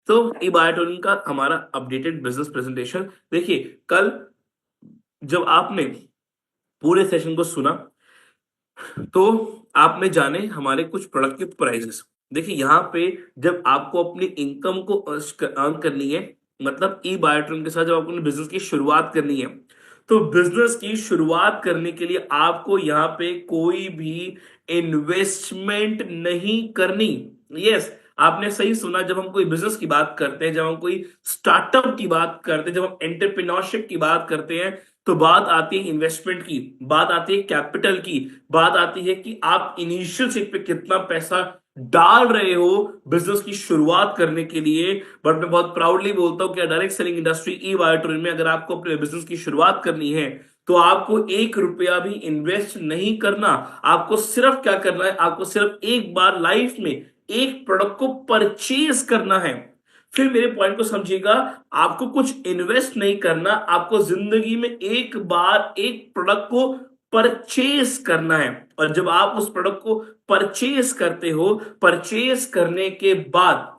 तो ई बायोटोनिन का हमारा अपडेटेड बिजनेस प्रेजेंटेशन देखिए। कल जब आपने पूरे सेशन को सुना तो आपने जाने हमारे कुछ प्रोडक्ट के प्राइसेस। देखिए यहाँ पे जब आपको अपनी इनकम को अर्न करनी है, मतलब ई बायोट्रिन के साथ जब आपको अपने बिजनेस की शुरुआत करनी है, तो बिजनेस की शुरुआत करने के लिए आपको यहाँ पे कोई भी इन्वेस्टमेंट नहीं करनी। यस, आपने सही सुना। जब हम कोई बिजनेस की बात करते हैं, जब हम कोई स्टार्टअप की बात करते हैं, जब हम एंटरप्रेन्योरशिप की बात करते हैं, तो बात आती है इन्वेस्टमेंट की, बात आती है कैपिटल की, बात आती है कि आप इनिशियल स्टेज पे कितना पैसा डाल रहे हो बिजनेस की शुरुआत करने के लिए। बट मैं बहुत प्राउडली बोलता हूं कि डायरेक्ट सेलिंग इंडस्ट्री ई बायोटोनिन में अगर आपको अपने बिजनेस की शुरुआत करनी है तो आपको 1 रुपया भी इन्वेस्ट नहीं करना। आपको सिर्फ क्या करना है, आपको सिर्फ एक बार लाइफ में एक प्रोडक्ट को परचेज करना है। फिर मेरे पॉइंट को समझिएगा, आपको कुछ इन्वेस्ट नहीं करना, आपको जिंदगी में एक बार एक प्रोडक्ट को परचेज करना है। और जब आप उस प्रोडक्ट को परचेज करते हो, परचेज करने के बाद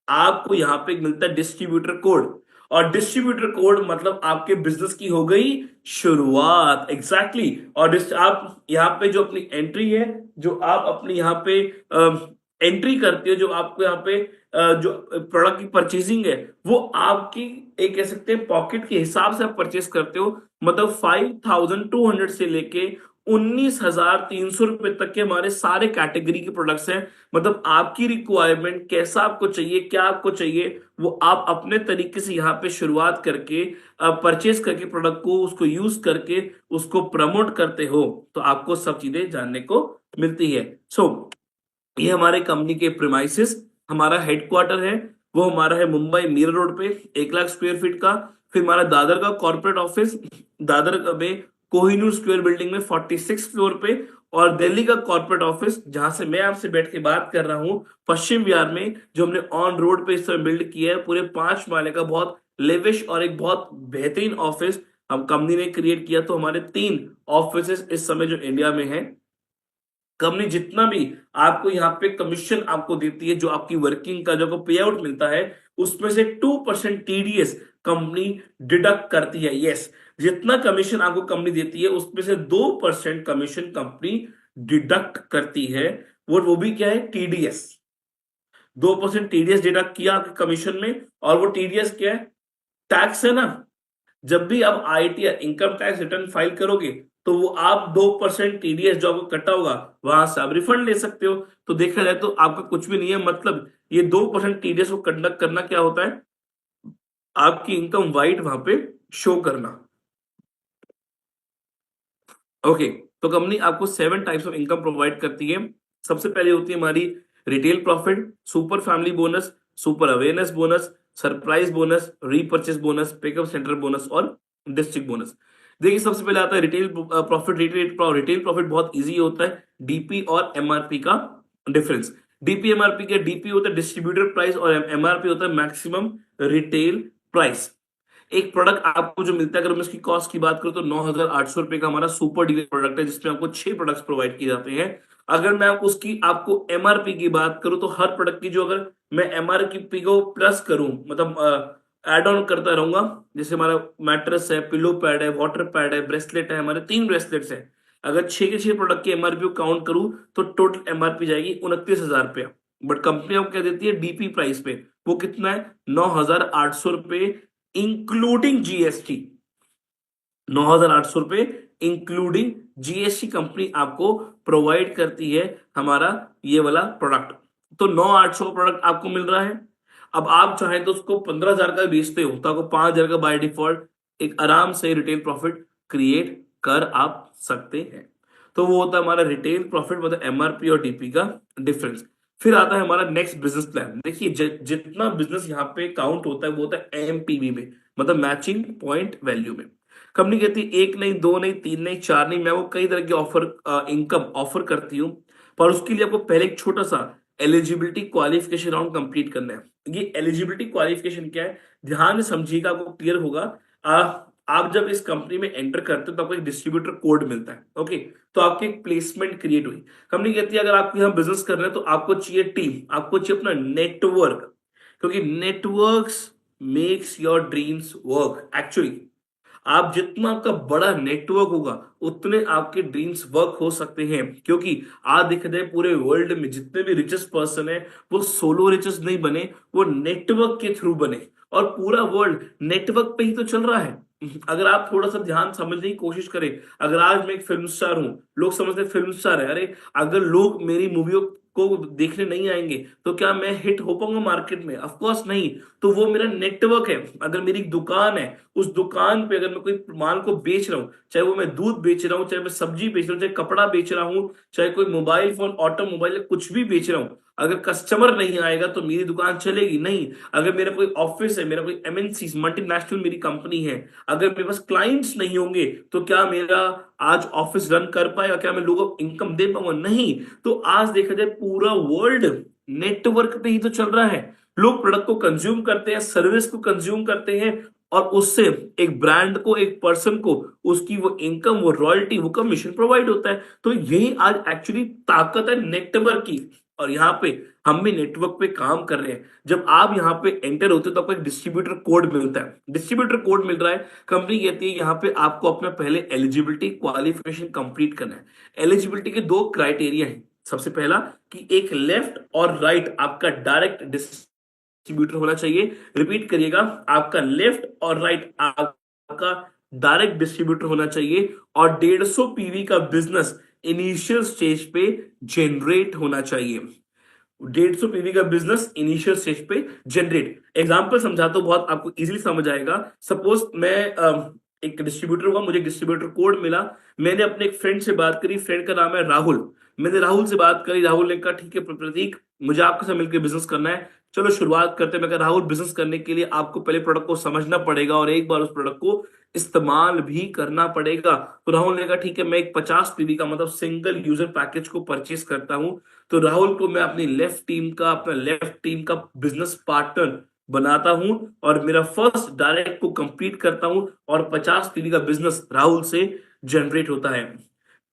आपको यहां पे मिलता है डिस्ट्रीब्यूटर कोड। और डिस्ट्रीब्यूटर कोड मतलब आपके बिजनेस की हो गई शुरुआत। Exactly exactly। और आप यहाँ पे जो अपनी एंट्री है, जो आप अपनी यहाँ पे एंट्री करते हो, जो आपको यहाँ पे जो प्रोडक्ट की परचेजिंग है, वो आपकी एक कह सकते हैं पॉकेट के हिसाब से आप परचेस करते हो। मतलब 5200 से लेके 19,300 रुपए तक के हमारे सारे कैटेगरी के प्रोडक्ट्स हैं। मतलब आपकी रिक्वायरमेंट कैसा आपको चाहिए, क्या आपको चाहिए, वो आप अपने तरीके से यहाँ पे शुरुआत करके परचेस करके प्रोडक्ट को उसको यूज करके उसको प्रमोट करते हो, तो आपको सब चीजें जानने को मिलती है। ये हमारे कंपनी के प्रीमाइसेस, हमारा हेडक्वार्टर है वो हमारा है मुंबई मीरा रोड पे, 1 लाख स्क्वायर फीट का। फिर हमारा दादर का कॉर्पोरेट ऑफिस, दादर में कोहिनूर स्क्वायर बिल्डिंग में 46 फ्लोर पे। और दिल्ली का कॉर्पोरेट ऑफिस जहां से मैं आपसे बैठ के बात कर रहा हूँ, पश्चिम विहार में, जो हमने ऑन रोड पे इस समय बिल्ड किया है, पूरे 5 माले का बहुत लेविश और एक बहुत बेहतरीन ऑफिस हम कंपनी ने क्रिएट किया। तो हमारे 3 ऑफिस इस समय जो इंडिया में है। कंपनी जितना भी आपको यहाँ पे कमीशन आपको देती है, जो आपकी वर्किंग का जो आपको पे आउट मिलता है, उसमें से 2% टीडीएस कंपनी डिडक्ट करती है। यस, जितना कमीशन आपको कंपनी देती है उसमें से 2% कमीशन कंपनी डिडक्ट करती है। वो भी क्या है, टीडीएस। 2% टीडीएस डिडक्ट किया आपके कमीशन में। और वो टीडीएस क्या है, टैक्स है ना। जब भी आप आईटी या इनकम टैक्स रिटर्न फाइल करोगे, तो वो आप 2% टीडीएस जो आपको कटा होगा वहां से आप रिफंड ले सकते हो। तो देखा जाए तो आपका कुछ भी नहीं है। मतलब ये 2% टीडीएस को कंडक्ट करना क्या होता है, आपकी इनकम वाइट वहां पे शो करना। ओके, तो कंपनी आपको 7 टाइप्स ऑफ इनकम प्रोवाइड करती है। सबसे पहले होती है हमारी retail profit, super family bonus, super awareness bonus, surprise bonus, repurchase bonus, pickup centre bonus और डिस्ट्रिक्ट बोनस। देखिए सबसे पहले आता है रिटेल प्रॉफिट। रिटेल प्रॉफिट बहुत इजी होता है, डीपी और एमआरपी का डिफरेंस। डीपी एमआरपी के, डीपी होता है डिस्ट्रीब्यूटर प्राइस और एमआरपी होता है मैक्सिमम रिटेल प्राइस। एक प्रोडक्ट आपको जो मिलता है, अगर मैं इसकी कॉस्ट की बात करूं तो 9,800 रुपए का हमारा सुपर डीलर प्रोडक्ट है, जिसमें आपको 6 प्रोडक्ट्स प्रोवाइड किए जाते हैं। अगर मैं आपको एमआरपी की बात करूं तो हर प्रोडक्ट की जो, अगर मैं एमआरपी को प्लस करूं, मतलब एड ऑन करता रहूंगा, जैसे हमारा मैट्रेस है, पिलो पैड है, वाटर पैड है, ब्रेसलेट है, हमारे 3 ब्रेसलेट्स हैं। अगर 6 के 6 प्रोडक्ट की एमआरपी को काउंट करूं तो टोटल एमआरपी जाएगी 29,000 रुपया। बट कंपनी आपको क्या देती है डीपी प्राइस पे, वो कितना है, 9,800 रुपए इंक्लूडिंग जीएसटी। 9,800 रुपए इंक्लूडिंग जीएसटी कंपनी आपको प्रोवाइड करती है हमारा ये वाला प्रोडक्ट। तो 9,800 प्रोडक्ट आपको मिल रहा है। अब आप चाहें तो उसको 15,000 का बेचते हो तो आपको 5,000 का बाय डिफॉल्ट एक आराम से रिटेल प्रॉफिट क्रिएट कर आप सकते हैं। तो वो होता है हमारा रिटेल प्रॉफिट, मतलब एमआरपी और डीपी का डिफरेंस। फिर आता है हमारा नेक्स्ट बिजनेस प्लान। देखिए जितना बिजनेस यहाँ पे काउंट होता है वो होता है एमपीवी में, मतलब मैचिंग पॉइंट वैल्यू में। कंपनी कहती है 1 नहीं, 2 नहीं, 3 नहीं, 4 नहीं, मैं वो कई तरह के ऑफर इनकम ऑफर करती हूँ। पर उसके लिए आपको पहले एक छोटा सा एलिजिबिलिटी क्वालिफिकेशन राउंड कंप्लीट करना है। ये एलिजिबिलिटी क्वालिफिकेशन क्या है, ध्यान से समझिएगा, आपको क्लियर होगा। आप जब इस कंपनी में एंटर करते हो तो आपको एक डिस्ट्रीब्यूटर कोड मिलता है। ओके, तो आपकी एक प्लेसमेंट क्रिएट हुई। कंपनी कहती है अगर आपको यहाँ बिजनेस करना है तो आपको चाहिए टीम, आपको चाहिए अपना नेटवर्क। क्योंकि networks makes your dreams work actually. आप जितना आपका बड़ा नेटवर्क होगा उतने आपके ड्रीम्स वर्क हो सकते हैं, क्योंकि आज देखा जाए पूरे वर्ल्ड में जितने भी रिचेस्ट पर्सन है वो सोलो रिचेस्ट नहीं बने, वो नेटवर्क के थ्रू बने। और पूरा वर्ल्ड नेटवर्क पे ही तो चल रहा है। अगर आप थोड़ा सा ध्यान समझने की कोशिश करें, अगर आज मैं एक फिल्म स्टार हूं, लोग समझते हैं फिल्म स्टार है, अरे अगर लोग मेरी मूवियों को देखने नहीं आएंगे तो क्या मैं हिट हो पाऊंगा मार्केट में? ऑफ कोर्स नहीं। तो वो मेरा नेटवर्क है। अगर मेरी दुकान है, उस दुकान पे अगर मैं कोई माल को बेच रहा हूं, चाहे वो मैं दूध बेच रहा हूं, चाहे मैं सब्जी बेच रहा हूं, चाहे कपड़ा बेच रहा हूं, चाहे कोई मोबाइल फोन ऑटोमोबाइल कुछ भी बेच रहा हूं, अगर कस्टमर नहीं आएगा तो मेरी दुकान चलेगी नहीं। अगर मेरा कोई ऑफिस है, मेरा कोई एमएनसी मल्टीनेशनल मेरी कंपनी है, अगर मेरे पास क्लाइंट्स नहीं होंगे तो क्या मेरा आज ऑफिस रन कर पाएगा? क्या मैं लोगों को इनकम दे पाऊंगा? नहीं। तो आज देखा जाए पूरा वर्ल्ड नेटवर्क पे ही तो चल रहा है। लोग प्रोडक्ट को कंज्यूम करते हैं, सर्विस को कंज्यूम करते हैं, और उससे एक ब्रांड को, एक पर्सन को उसकी वो इनकम, वो रॉयल्टी, वो कमीशन प्रोवाइड होता है। तो यही आज एक्चुअली ताकत है नेटवर्क की। और यहाँ पे हम भी नेटवर्क पे काम कर रहे हैं। जब आप यहाँ पे एंटर होते हो तो आपको एक डिस्ट्रीब्यूटर कोड मिलता है। डिस्ट्रीब्यूटर कोड मिल रहा है, कंपनी कहती है यहाँ पे आपको अपना पहले एलिजिबिलिटी क्वालिफिकेशन कंप्लीट करना है। एलिजिबिलिटी के दो क्राइटेरिया हैं। सबसे पहला कि एक लेफ्ट और राइट आपका डायरेक्ट डिस्ट्रीब्यूटर होना चाहिए। रिपीट करिएगा, आपका लेफ्ट और राइट आपका डायरेक्ट डिस्ट्रीब्यूटर होना चाहिए। और 150 पीवी का बिजनेस इनिशियल स्टेज पे जनरेट होना चाहिए। 150 पीवी का बिजनेस इनिशियल स्टेज पे जनरेट। एग्जांपल समझाता हूं, बहुत आपको इजीली समझ आएगा। सपोज मैं एक डिस्ट्रीब्यूटर हुआ, मुझे डिस्ट्रीब्यूटर कोड मिला। मैंने अपने एक फ्रेंड से बात करी, फ्रेंड का नाम है राहुल। मैंने राहुल से बात करी, राहुल ने कहा ठीक है प्रतीक, मुझे आपके साथ मिलकर बिजनेस करना है, चलो शुरुआत करते हैं। मैं कहा राहुल, बिजनेस करने के लिए आपको पहले प्रोडक्ट को समझना पड़ेगा और एक बार उस प्रोडक्ट को इस्तेमाल भी करना पड़ेगा। तो राहुल ने कहा ठीक है, मैं एक 50 पीवी का मतलब सिंगल यूजर पैकेज को परचेस करता हूं। तो राहुल को मैं अपनी लेफ्ट टीम का बिजनेस पार्टनर बनाता हूं और मेरा फर्स्ट डायरेक्ट को कंप्लीट करता हूं और 50 पीवी का बिजनेस राहुल से जनरेट होता है।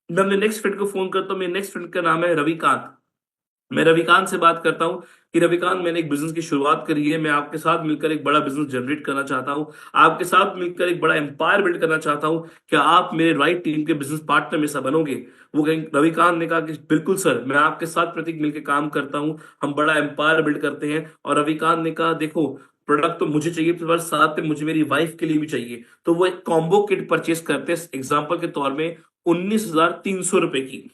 मैं अपने नेक्स्ट फ्रेंड को फोन करता हूं। मेरे नेक्स्ट फ्रेंड का नाम है रविकांत। मैं रविकांत से बात करता हूं कि रविकांत, मैंने एक बिजनेस की शुरुआत करी है, मैं आपके साथ मिलकर एक बड़ा बिजनेस जनरेट करना चाहता हूं, आपके साथ मिलकर एक बड़ा एम्पायर बिल्ड करना चाहता हूं, क्या आप मेरे राइट टीम के बिजनेस पार्टनर में से बनोगे? वो कहेंगे, रविकांत ने कहा कि बिल्कुल सर, मैं आपके साथ प्रतीक मिलकर काम करता हूं, हम बड़ा एम्पायर बिल्ड करते हैं। और रविकांत ने कहा देखो, प्रोडक्ट तो मुझे चाहिए पर साथ में मुझे मेरी वाइफ के लिए भी चाहिए। तो वो एक कॉम्बो किट परचेस करते हैं, एग्जाम्पल के तौर में 19,300 रुपए की।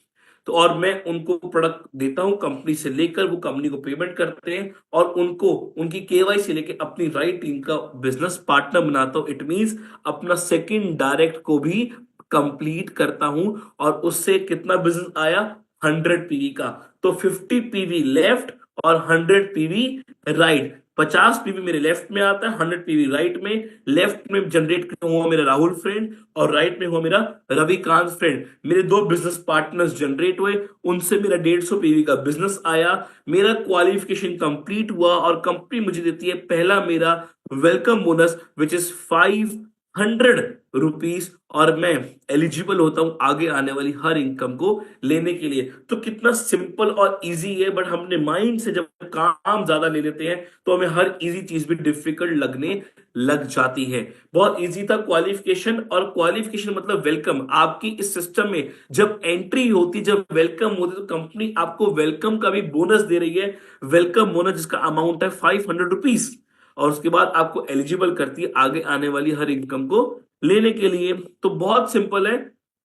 तो और मैं उनको प्रोडक्ट देता हूं कंपनी से लेकर, वो कंपनी को पेमेंट करते हैं और उनको उनकी केवाईसी लेके अपनी राइट टीम का बिजनेस पार्टनर बनाता हूं। इट मींस अपना सेकंड डायरेक्ट को भी कंप्लीट करता हूं। और उससे कितना बिजनेस आया? 100 पीवी का। तो 50 पीवी लेफ्ट और 100 पीवी राइट। 50 पीवी मेरे लेफ्ट में आता है, 100 पीवी राइट में। लेफ्ट में जनरेट हुआ मेरा राहुल फ्रेंड और राइट में हुआ मेरा रविकांत फ्रेंड। मेरे दो बिजनेस पार्टनर्स जनरेट हुए, उनसे मेरा 150 पीवी का बिजनेस आया, मेरा क्वालिफिकेशन कंप्लीट हुआ और कंपनी मुझे देती है पहला मेरा welcome bonus which is 500 rupees. और मैं एलिजिबल होता हूं आगे आने वाली हर इनकम को लेने के लिए। तो कितना सिंपल और इजी है, बट हमने माइंड से जब काम ज्यादा ले लेते हैं तो हमें हर इजी चीज भी डिफिकल्ट लगने लग जाती है। बहुत इजी था क्वालिफिकेशन, और क्वालिफिकेशन मतलब वेलकम। आपकी इस सिस्टम में जब एंट्री होती, जब वेलकम होती, तो कंपनी आपको वेलकम का भी बोनस दे रही है। वेलकम बोनस जिसका अमाउंट है 500 रुपीज, और उसके बाद आपको एलिजिबल करती है आगे आने वाली हर इनकम को लेने के लिए। तो बहुत सिंपल है,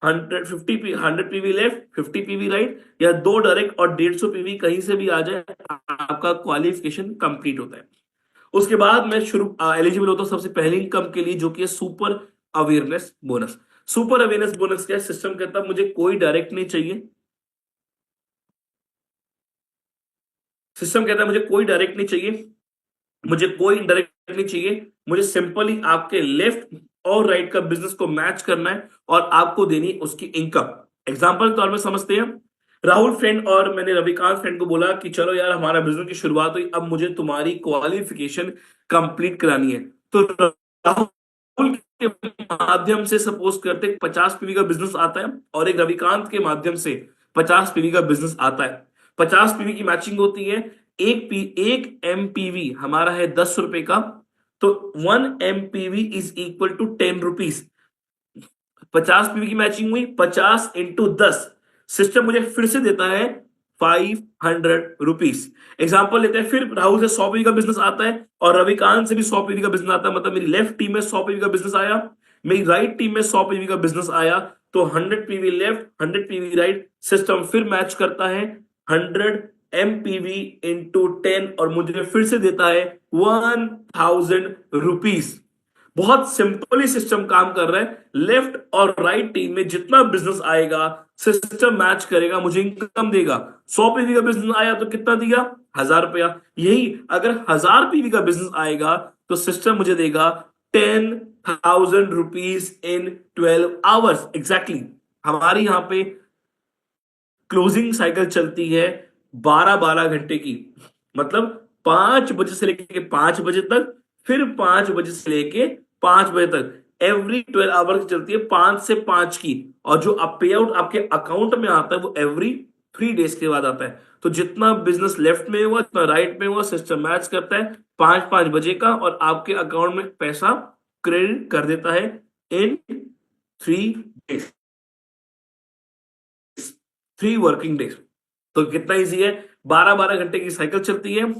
100 पीवी लेफ्ट, 50 पीवी राइट, या दो डायरेक्ट और 150 पीवी कहीं से भी आ जाए, आपका क्वालिफिकेशन कंप्लीट होता है। उसके बाद मैं शुरू एलिजिबल होता हूं सबसे पहली इनकम के लिए, जो कि है super awareness bonus. Super awareness bonus क्या सिस्टम कहता है? मुझे कोई डायरेक्ट नहीं चाहिए। सिस्टम कहता है मुझे कोई डायरेक्ट नहीं चाहिए, मुझे कोई इनडायरेक्ट नहीं चाहिए, मुझे सिंपली आपके लेफ्ट और राइट का बिजनेस को मैच करना है और आपको देनी उसकी इनकम। एग्जांपल के तौर में समझते हैं, राहुल फ्रेंड और मैंने रविकांत फ्रेंड को बोला कि चलो यार, हमारा बिजनेस की शुरुआत हुई, अब मुझे तुम्हारी क्वालिफिकेशन कंप्लीट करानी है। तो राहुल के माध्यम से सपोज करते 50 पीवी का बिजनेस आता है और एक रविकांत के माध्यम से 50 पीवी का बिजनेस आता है। 50 पीवी की मैचिंग होती है, एक एमपीवी हमारा है 10 रुपए का, तो 1 MPV is equal to 10 rupees. 50 PV की मैचिंग हुई, 50 × 10। सिस्टम मुझे फिर से देता है 500 रुपीज। एग्जाम्पल लेते हैं, फिर राहुल से 100 पीवी का बिजनेस आता है और रविकांत से भी 100 पीवी का बिजनेस आता है। मतलब मेरी लेफ्ट टीम में 100 पीवी का बिजनेस आया, मेरी राइट टीम में 100 पीवी का बिजनेस आया, तो 100 PV left, 100 PV right. System फिर मैच करता है 100 MPV इंटू 10 और मुझे फिर से देता है 1000 रुपीज। बहुत सिंपली सिस्टम काम कर रहा है। लेफ्ट और राइट टीम में जितना बिजनेस आएगा सिस्टम मैच करेगा, मुझे इनकम देगा। 100 पीवी का बिजनेस आया तो कितना दिया? 1000 रुपया। यही अगर 1000 पीवी का बिजनेस आएगा तो सिस्टम मुझे देगा 10,000 रुपीज इन 12 आवर्स। एग्जैक्टली हमारी यहां पे क्लोजिंग साइकिल चलती है 12-12 घंटे की। मतलब 5 बजे से लेके 5 बजे तक, फिर 5 बजे से लेके 5 बजे तक, एवरी 12 आवर की चलती है, 5 से 5 की। और जो पे आउट आपके अकाउंट में आता है वो एवरी 3 डेज के बाद आता है। तो जितना बिजनेस लेफ्ट में हुआ, जितना राइट में हुआ, सिस्टम मैच करता है 5-5 बजे का और आपके अकाउंट में पैसा क्रेडिट कर देता है इन 3 डेज, 3 वर्किंग डेज। तो कितना इजी है, 12-12 घंटे की साइकिल चलती है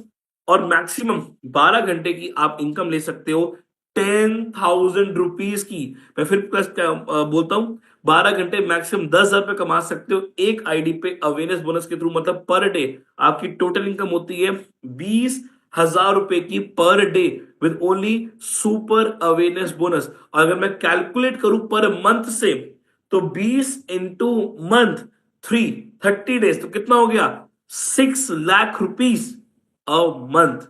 और मैक्सिमम 12 घंटे की आप इनकम ले सकते हो 10,000 रुपीज की। मैं फिर प्लस बोलता हूं, 12 घंटे मैक्सिमम 10,000 रुपए कमा सकते हो एक आईडी पे अवेयरनेस बोनस के थ्रू। मतलब पर डे आपकी टोटल इनकम होती है 20,000 रुपए की per day with only super awareness bonus. और अगर मैं कैलकुलेट करूं पर मंथ से, तो 20 × मंथ 30 डेज, तो कितना हो गया? 6 lakh rupees a month,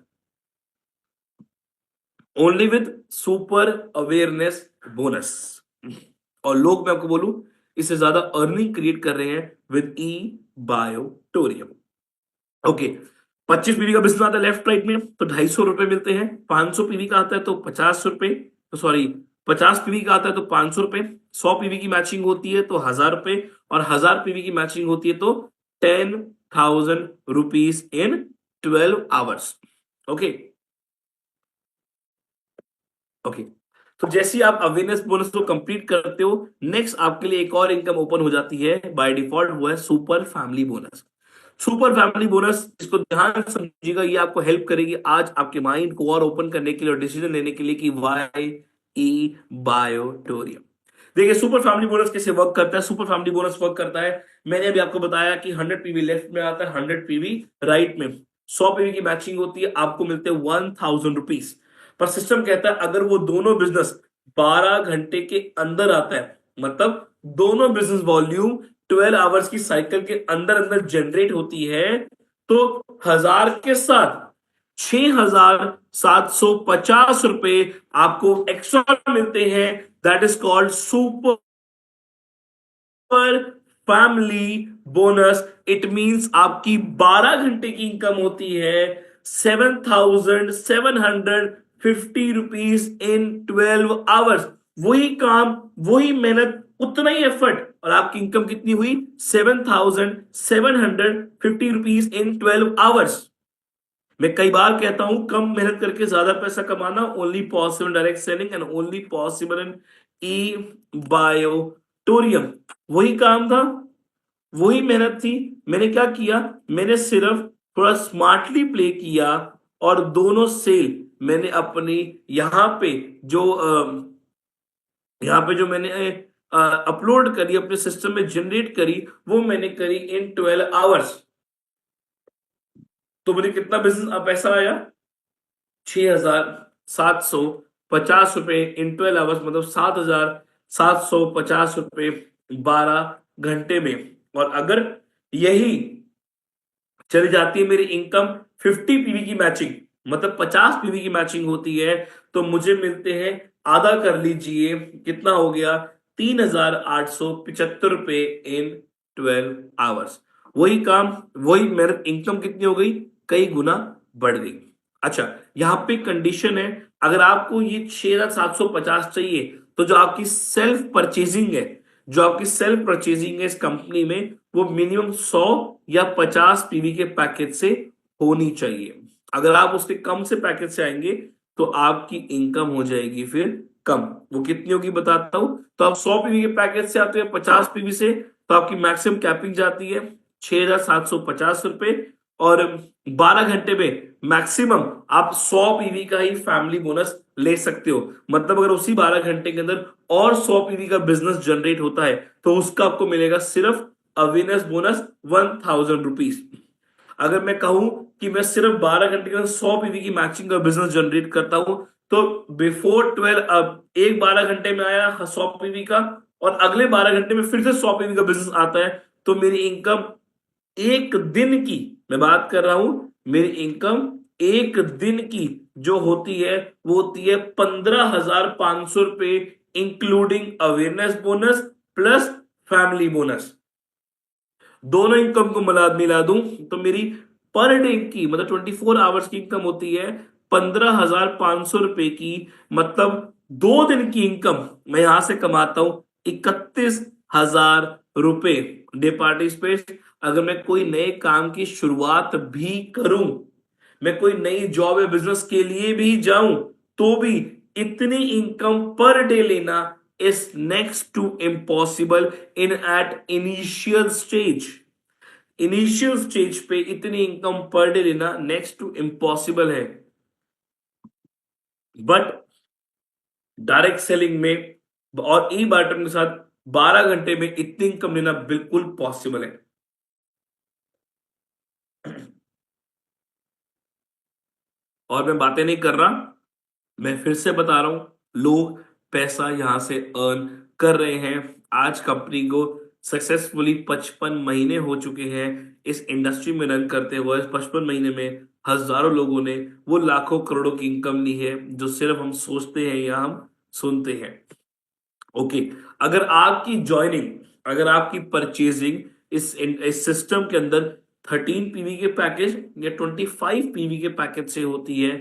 only with super awareness bonus. और लोग, मैं आपको बोलूं, इससे ज्यादा अर्निंग क्रिएट कर रहे हैं विद ई बायोटोरियम। ओके, 25 पीवी का बिजनेस आता है लेफ्ट राइट में तो 250 रुपए मिलते हैं। 500 पीवी का आता है तो 50 रुपए, तो सॉरी, 50 पीवी का आता है तो 500 रुपए। 100 पीवी की मैचिंग होती है तो 1000 रुपए, और 1000 पीवी की मैचिंग होती है तो 10,000 rupees in 12 hours. Okay okay, तो जैसे ही आप अवेयरनेस बोनस को कंप्लीट करते हो, नेक्स्ट आपके लिए एक और इनकम ओपन हो जाती है बाय डिफॉल्ट, वो है super family bonus. Super family bonus, इसको ध्यान से समझिएगा, ये आपको हेल्प करेगी आज आपके माइंड को और ओपन करने के लिए और डिसीजन लेने के लिए कि वाई ई बायोटोरियम। देखिए सुपर फैमिली बोनस कैसे वर्क करता है। सुपर फैमिली बोनस वर्क करता है, मैंने अभी आपको बताया कि 100 पीवी लेफ्ट में आता है, 100 पीवी राइट में। 100 पीवी की मैचिंग होती है, आपको मिलते हैं 1,000 रुपीज। पर सिस्टम कहता है अगर वो दोनों बिजनेस 12 घंटे के अंदर आता है, मतलब दोनों बिजनेस वॉल्यूम 12 आवर्स की साइकिल के अंदर अंदर जनरेट होती है, तो 1000 के साथ 6,750 रुपए आपको एक्स्ट्रा मिलते हैं। That is called super family bonus. It means आपकी 12 घंटे की इनकम होती है 7,750 रुपीज इन 12 आवर्स। वही काम, वही मेहनत, उतना ही एफर्ट, और आपकी इनकम कितनी हुई? 7,750 रुपीज इन 12 आवर्स। मैं कई बार कहता हूं कम मेहनत करके ज्यादा पैसा कमाना only possible direct selling and only possible in ई बायोटोरियम। वही काम था, वही मेहनत थी। मैंने क्या किया, मैंने सिर्फ थोड़ा स्मार्टली प्ले किया और दोनों सेल मैंने अपनी यहां पे जो मैंने अपलोड करी, अपने सिस्टम में जनरेट करी, वो मैंने करी इन 12 आवर्स। तो मुझे कितना बिजनेस पैसा आया? 6,750 रुपए इन 12 आवर्स, मतलब 7,750 रुपए 12 घंटे में। और अगर यही चली जाती है मेरी इनकम 50 पीवी की मैचिंग, मतलब 50 पीवी की मैचिंग होती है, तो मुझे मिलते हैं, आधा कर लीजिए, कितना हो गया? 3,875 रुपए इन 12 आवर्स। वही काम, वही मेहनत, इनकम कितनी हो गई? कई गुना बढ़ गई। अच्छा, यहां पे कंडीशन है, अगर आपको ये 6,750 चाहिए तो जो आपकी सेल्फ परचेजिंग है, जो आपकी सेल्फ परचेजिंग है इस कंपनी में, वो मिनिमम 100 या 50 पीवी के पैकेज से होनी चाहिए। अगर आप उसके कम से पैकेज से आएंगे तो आपकी इनकम हो जाएगी फिर कम। वो कितनी होगी बताता हूं। तो आप 100 पीवी के पैकेज से आते हैं 50 पीवी से, तो आपकी मैक्सिमम कैपिंग जाती है 6,750 रुपए। और 12 घंटे में मैक्सिमम आप 100 पीवी का ही फैमिली बोनस ले सकते हो। मतलब अगर उसी 12 घंटे के अंदर और 100 पीवी का बिजनेस जनरेट होता है तो उसका आपको मिलेगा सिर्फ अवेयरनेस बोनस 1,000 रुपीज। अगर मैं कहूं कि मैं सिर्फ 12 घंटे के अंदर 100 पीवी की मैचिंग का बिजनेस जनरेट करता हूं, तो बिफोर 12 अब एक 12 घंटे में आया 100 पीवी का, और अगले 12 घंटे में फिर से 100 पीवी का बिजनेस आता है, तो मेरी इनकम एक दिन की, मैं बात कर रहा हूं, मेरी इनकम एक दिन की जो होती है वो होती है 15,500 रुपए, including awareness bonus plus family bonus. दोनों इनकम को मिला दूं तो मेरी पर डे की, मतलब 24 आवर्स की इनकम होती है 15,500 रुपए की। मतलब 2 दिन की इनकम मैं यहां से कमाता हूं 31,000 रुपए। डे पार्टी स्पेस, अगर मैं कोई नए काम की शुरुआत भी करूं, मैं कोई नई जॉब या बिजनेस के लिए भी जाऊं, तो भी इतनी इनकम पर डे लेना is next to impossible in at initial stage. Initial stage पे इतनी इनकम पर डे लेना नेक्स्ट टू इम्पॉसिबल है। बट डायरेक्ट सेलिंग में और ई बार्टर के साथ 12 घंटे में इतनी इनकम लेना बिल्कुल पॉसिबल है। और मैं बातें नहीं कर रहा, मैं फिर से बता रहा हूं, लोग पैसा यहां से अर्न कर रहे हैं। आज कंपनी को सक्सेसफुली 55 महीने हो चुके हैं इस इंडस्ट्री में रन करते हुए। इस 55 महीने में हजारों लोगों ने वो लाखों करोड़ों की इनकम ली है जो सिर्फ हम सोचते हैं या हम सुनते हैं। ओके, अगर आपकी ज्वाइनिंग, अगर आपकी परचेजिंग इस सिस्टम के अंदर 13 पीवी के पैकेज या 25 पीवी के पैकेज से होती है,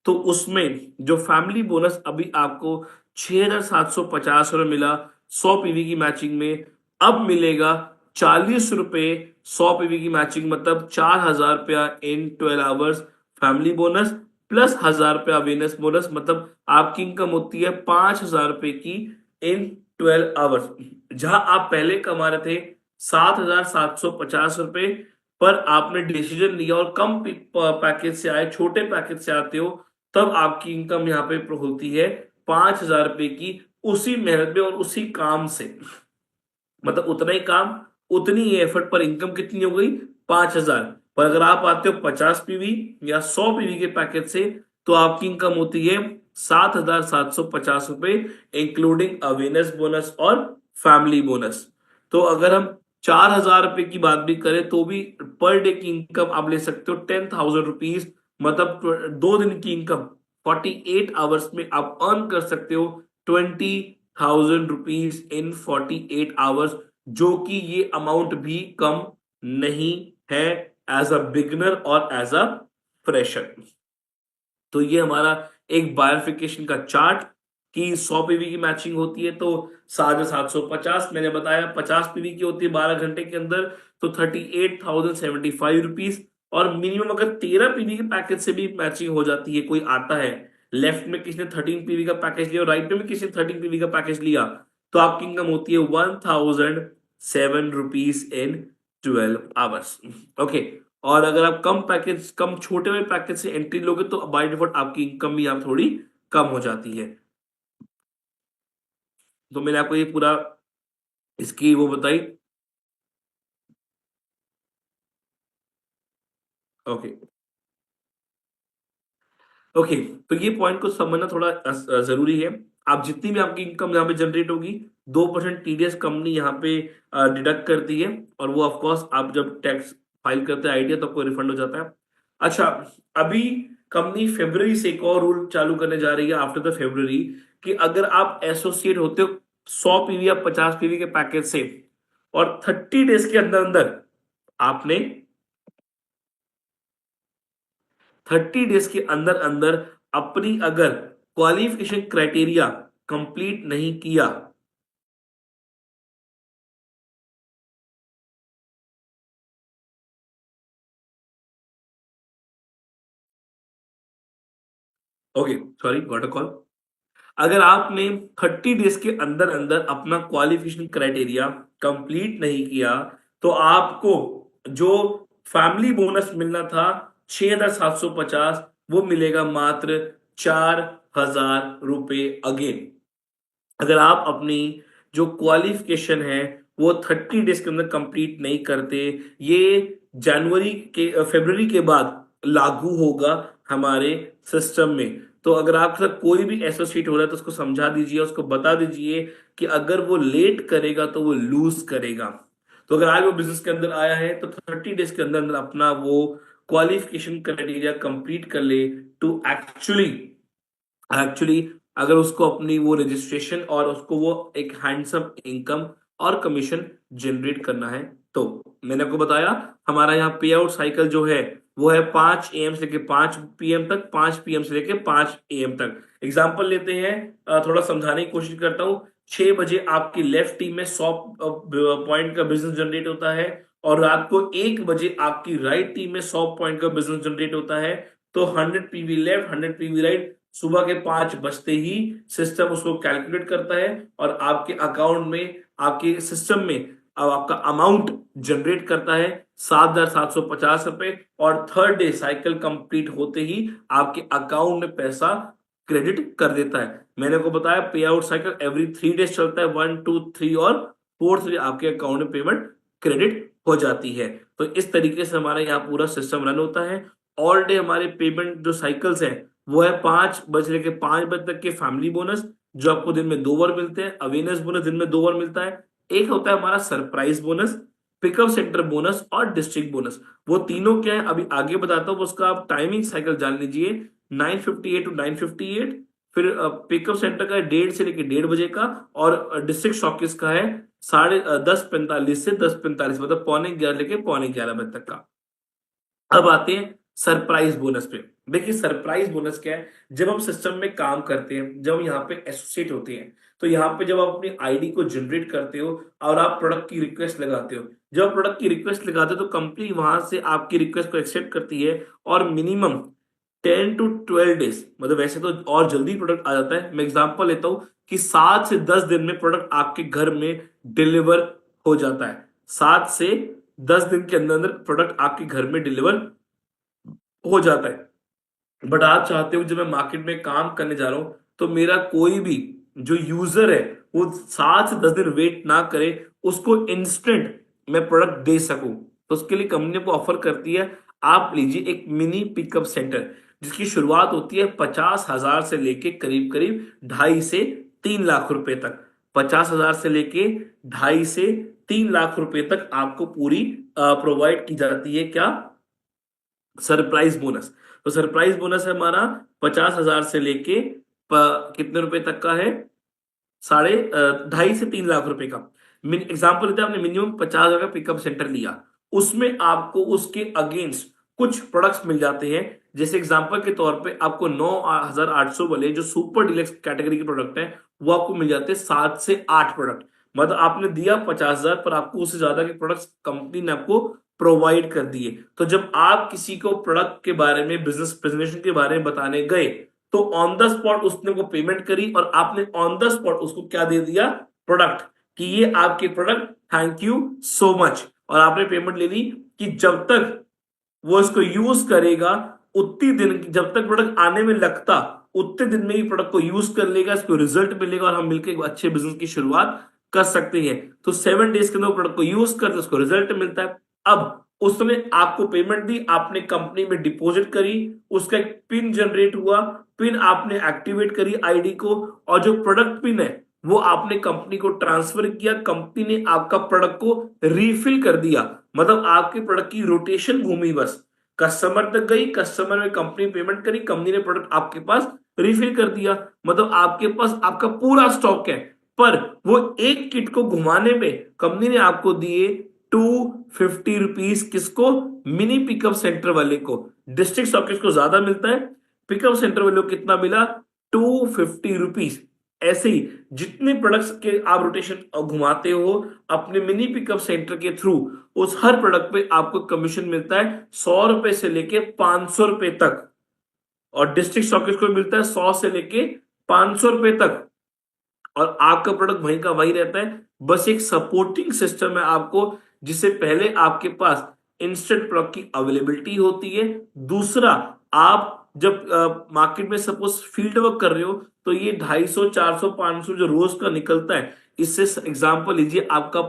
तो उसमें जो फैमिली बोनस अभी आपको 6,750 रुपये मिला 100 पीवी की मैचिंग में, अब मिलेगा 40 रुपए 100 पीवी की मैचिंग, मतलब 4,000 रुपया इन 12 आवर्स फैमिली बोनस प्लस 1,000 रुपया अवेयरनेस बोनस। मतलब आपकी इनकम होती है 5,000 रुपए की इन 12 आवर्स। जहां आप पहले कमा रहे थे 7,750 रुपए, पर आपने डिसीजन लिया और कम पैकेज से आए, छोटे पैकेज से आते हो, तब आपकी इनकम यहाँ पे होती है 5,000 रुपए की, उसी मेहनत में और उसी काम से। मतलब उतना ही काम, उतनी ही एफर्ट, पर इनकम कितनी हो गई 5,000। पर अगर आप आते हो 50 पीवी या 100 पीवी के पैकेज से, तो आपकी इनकम होती है 7,750 रुपए, इंक्लूडिंग अवेयरनेस बोनस और फैमिली बोनस। तो अगर हम 4,000 रुपए की बात भी करें तो भी पर डे की इनकम आप ले सकते हो 10,000 रुपीज। मतलब 2 दिन की इनकम 48 आवर्स में आप अर्न कर सकते हो 20,000 रुपीज इन 48 आवर्स, जो कि ये अमाउंट भी कम नहीं है एज अ बिगनर और एज अ फ्रेशर। तो ये हमारा एक बायोफिकेशन का चार्ट कि 100 पीवी की मैचिंग होती है तो 7,750, मैंने बताया 50 पीवी की होती है 12 घंटे के अंदर, तो 38,075 रुपीज। और मिनिमम अगर 13 पीवी के पैकेज से भी मैचिंग हो जाती है, कोई आता है लेफ्ट में किसी ने 13 पीवी का पैकेज लिया और राइट में भी किसी ने 13 पीवी का पैकेज लिया, तो आपकी इनकम होती है 1,007 रुपीज इन 12 आवर्स। ओके, और अगर आप कम पैकेज, कम छोटे हुए पैकेज से एंट्री लोगे तो बाय डिफॉल्ट आपकी इनकम भी यहाँ थोड़ी कम हो जाती है। तो मैंने आपको ये पूरा इसकी वो बताई। ओके, ओके, तो ये पॉइंट को समझना थोड़ा जरूरी है। आप जितनी भी आपकी इनकम यहाँ पे जनरेट होगी, 2% टीडीएस कंपनी यहाँ पे डिडक्ट करती है, और वो ऑफ कोर्स आप जब टैक्स फाइल करते हैं आइडिया तो आपको रिफंड हो जाता है। अच्छा, अभी कंपनी फेब्रवरी से एक और रूल चालू करने जा रही है आफ्टर द फेब्रवरी, कि अगर आप एसोसिएट होते हो 100 पीवी या 50 पीवी के पैकेज से, और 30 डेज के अंदर अंदर आपने 30 डेज के अंदर अंदर अपनी अगर क्वालिफिकेशन क्राइटेरिया कंप्लीट नहीं किया, okay, sorry, got a call. अगर आपने 30 डेज के अंदर अंदर अपना क्वालिफिकेशन क्राइटेरिया कंप्लीट नहीं किया, तो आपको जो फैमिली बोनस मिलना था 6,750, वो मिलेगा मात्र 4,000 रुपए अगेन। अगर आप अपनी जो क्वालिफिकेशन है वो 30 डेज के अंदर कंप्लीट नहीं करते, ये जनवरी के फरवरी के बाद लागू होगा हमारे सिस्टम में। तो अगर आपके साथ कोई भी एसोसिएट हो रहा है तो उसको समझा दीजिए, उसको बता दीजिए कि अगर वो लेट करेगा तो वो लूज करेगा। तो अगर आज वो बिजनेस के अंदर आया है तो 30 डेज के अंदर अंदर अपना वो क्वालिफिकेशन क्राइटेरिया कंप्लीट कर ले, टू एक्चुअली एक्चुअली अगर उसको अपनी वो रजिस्ट्रेशन और उसको वो एक हैंडसम इनकम और कमीशन जनरेट करना है। तो मैंने आपको बताया हमारा यहाँ पे आउट साइकिल जो है वो है 5 AM से लेके 5 PM तक, 5 PM से लेके 5 AM तक। एग्जाम्पल लेते हैं, थोड़ा समझाने की कोशिश करता हूँ। 6 बजे आपकी लेफ्ट टीम में 100 पॉइंट का बिजनेस जनरेट होता है, और रात को 1 बजे आपकी राइट टीम में 100 पॉइंट का बिजनेस जनरेट होता है। तो 100 PV लेफ्ट, 100 PV राइट, सुबह के 5 बजते ही सिस्टम उसको कैलकुलेट करता है और आपके अकाउंट में, आपके सिस्टम में अब आपका अमाउंट जनरेट करता है 7,750 रुपए, और थर्ड डे साइकिल कंप्लीट होते ही आपके अकाउंट में पैसा क्रेडिट कर देता है। मैंने को बताया पे आउट साइकिल एवरी 3 डेज चलता है, 1, 2, 3 और फोर्थ डे आपके अकाउंट में पेमेंट क्रेडिट हो जाती है। तो इस तरीके से हमारा यहाँ पूरा सिस्टम रन होता है। ऑल डे हमारे पेमेंट जो साइकिल्स हैं वो है 5 बजे लेके 5 बजे तक के फैमिली बोनस, जो आपको दिन में 2 बार मिलते हैं। अवेयरनेस बोनस दिन में 2 बार मिलता है। एक होता है हमारा surprise bonus, pickup centre bonus और डिस्ट्रिक्ट बोनस। वो तीनों क्या है अभी आगे बताता हूँ, उसका आप टाइमिंग साइकिल जान लीजिए। 9:58 टू 9:58, फिर पिकअप सेंटर का है 1:30 से लेके 1:30 बजे का, और डिस्ट्रिक्ट स्टॉकिस्ट का है 10:45 से 10:45, मतलब 10:45 लेके 11:45 बजे तक का। अब आते हैं सरप्राइज बोनस पे। देखिए सरप्राइज बोनस क्या है, जब हम सिस्टम में काम करते हैं, जब हम यहाँ पे एसोसिएट होते हैं, तो यहाँ पे जब आप अपनी आईडी को जनरेट करते हो और आप प्रोडक्ट की रिक्वेस्ट लगाते हो, जब आप प्रोडक्ट की रिक्वेस्ट लगाते हो तो कंपनी वहां से आपकी रिक्वेस्ट को एक्सेप्ट करती है, और मिनिमम 10 to 12 डेज, मतलब वैसे तो और जल्दी प्रोडक्ट आ जाता है। मैं एग्जांपल लेता हूँ कि 7 से 10 दिन में प्रोडक्ट आपके घर में डिलीवर हो जाता है। 7 से 10 दिन के अंदर अंदर प्रोडक्ट आपके घर में डिलीवर हो जाता है। बट आप चाहते हो जब मैं मार्केट में काम करने जा रहा हूं तो मेरा कोई भी जो यूजर है वो 7 से 10 दिन वेट ना करे, उसको इंस्टेंट मैं प्रोडक्ट दे सकूं। तो उसके लिए कंपनी को ऑफर करती है, आप लीजिए एक मिनी पिकअप सेंटर, जिसकी शुरुआत होती है 50,000 से लेके करीब करीब 2.5 से 3 लाख रुपए तक। 50,000 से लेके 2.5 से 3 लाख रुपए तक आपको पूरी प्रोवाइड की जाती है क्या, सरप्राइज बोनस। तो सरप्राइज बोनस है हमारा 50,000 से लेके कितने रुपए तक का है, 2.5 से 3 लाख रुपए का। एग्जाम्पल लेते हैं, आपने मिनिमम 50,000 का पिकअप सेंटर लिया, उसमें आपको उसके अगेंस्ट कुछ प्रोडक्ट्स मिल जाते हैं। जैसे एग्जांपल के तौर पे आपको 9,800 वाले जो सुपर डिलक्स कैटेगरी के प्रोडक्ट हैं वो आपको मिल जाते हैं 7 से 8 प्रोडक्ट। मतलब आपने दिया 50,000 पर आपको उससे ज्यादा के प्रोडक्ट्स कंपनी ने आपको प्रोवाइड कर दिए। तो जब आप किसी को प्रोडक्ट के बारे में, बिजनेस प्रेजेंटेशन के बारे में बताने गए, तो ऑन द स्पॉट उसने वो पेमेंट करी और आपने ऑन द स्पॉट उसको क्या दे दिया, प्रोडक्ट, कि ये आपके product, thank you so much. और आपने पेमेंट ले ली कि जब तक वो इसको यूज करेगा उतनी दिन, जब तक प्रोडक्ट आने में लगता उतने दिन में ही प्रोडक्ट को यूज कर लेगा, इसको रिजल्ट मिलेगा और हम मिलकर एक अच्छे बिजनेस की शुरुआत कर सकते हैं। तो 7 डेज के अंदर प्रोडक्ट को यूज करते उसको रिजल्ट मिलता है। अब उसने आपको पेमेंट दी, आपने कंपनी में डिपॉजिट करी, उसका एक पिन जनरेट हुआ, पिन आपने एक्टिवेट करी आईडी को, और जो प्रोडक्ट पिन है वो आपने कंपनी को ट्रांसफर किया, कंपनी ने आपका प्रोडक्ट को रिफिल कर दिया। मतलब आपके प्रोडक्ट की रोटेशन घूमी, बस कस्टमर तक गई, कस्टमर में कंपनी पेमेंट करी, कंपनी ने प्रोडक्ट आपके पास रिफिल कर दिया। मतलब आपके पास आपका पूरा स्टॉक है, पर वो एक किट को घुमाने में कंपनी ने आपको दिए 250 रुपीज। किसको, मिनी पिकअप सेंटर वाले को। डिस्ट्रिक्ट स्टॉकिस्ट को ज्यादा मिलता है, पिकअप सेंटर वाले को कितना मिला, 250 रुपीज। ऐसे ही जितने प्रोडक्ट्स के आप रोटेशन घुमाते हो अपने मिनी पिकअप सेंटर के थ्रू, उस हर प्रोडक्ट पे आपको कमीशन मिलता है 100 रुपए से लेके 500 रुपए तक। और डिस्ट्रिक्ट स्टॉकिस्ट को मिलता है 100 से लेके 500 रुपए तक, और आपका प्रोडक्ट वहीं का वही रहता है। बस एक सपोर्टिंग सिस्टम है आपको, जिससे पहले आपके पास इंस्टेंट प्रोडक्ट की अवेलेबिलिटी होती है। दूसरा, आप जब मार्केट में सपोज फील्ड वर्क कर रहे हो, तो ये 250 400 500 जो रोज का निकलता है, इससे एग्जांपल लीजिए आपका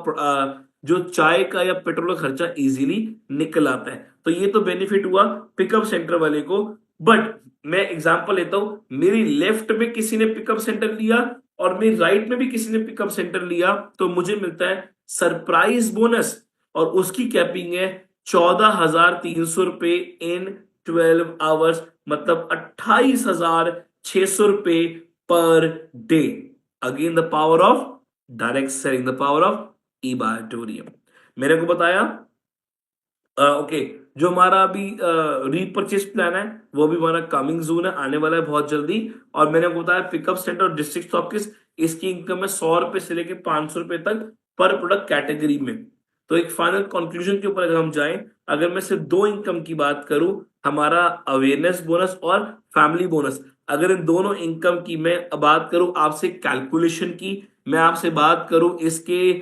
जो चाय का या पेट्रोल का खर्चा इजीली निकल आता है। तो ये तो बेनिफिट हुआ पिकअप सेंटर वाले को। बट मैं एग्जांपल लेता हूं, मेरी लेफ्ट में किसी ने पिकअप सेंटर लिया और मेरी राइट में भी किसी ने पिकअप सेंटर लिया, तो मुझे मिलता है सरप्राइज बोनस, और उसकी कैपिंग है 14,300 रुपए इन 12 आवर्स, मतलब 28,600 रुपए per day. Again the power of direct selling, the power of ईबाटोरियम। मैंने को बताया ओके, जो हमारा अभी रीपरचेज प्लान है वो भी हमारा कमिंग जून है, आने वाला है बहुत जल्दी। और मैंने आपको बताया पिकअप सेंटर और डिस्ट्रिक्ट स्टॉकिस्ट, इसकी इनकम है 100 रुपए से लेके 500 रुपए तक पर प्रोडक्ट कैटेगरी में। तो एक फाइनल कंक्लूजन के ऊपर अगर हम जाएं, अगर मैं सिर्फ दो इनकम की बात करूं, हमारा अवेयरनेस बोनस और फैमिली बोनस, अगर इन दोनों इनकम की मैं बात करूं आपसे कैलकुलेशन की, मैं आपसे बात करूं इसके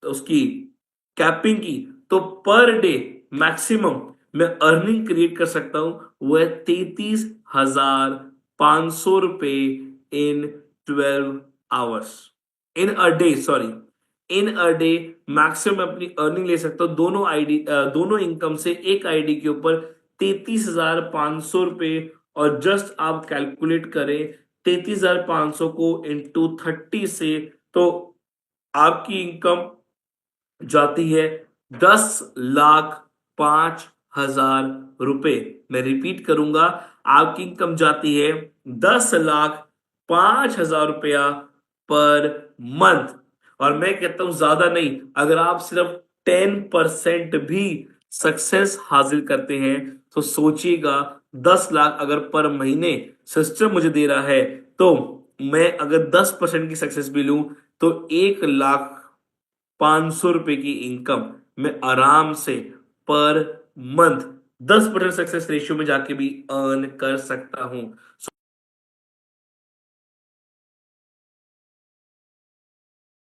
उसकी कैपिंग की, तो पर डे मैक्सिमम मैं अर्निंग क्रिएट कर सकता हूं वो है 33,500 रुपए इन 12 hours, in a day, sorry, in a day maximum अपनी अर्निंग ले सकता हूं दोनों आईडी, दोनों इनकम से एक आईडी के ऊपर 33,500 रुपए। और जस्ट आप कैलकुलेट करें 33,500 को इंटू 30 से, तो आपकी इनकम जाती है 10,05,000 रुपए। मैं रिपीट करूंगा, आपकी इनकम जाती है 10,05,000 रुपया पर मंथ। और मैं कहता हूं ज्यादा नहीं, अगर आप सिर्फ 10% भी सक्सेस हासिल करते हैं, तो सोचिएगा 10 लाख अगर पर महीने सिस्टम मुझे दे रहा है, तो मैं अगर 10% की सक्सेस भी लूं, तो 1,05,000 रुपए की इनकम मैं आराम से पर मंथ 10% सक्सेस रेशियो में जाके भी अर्न कर सकता हूं।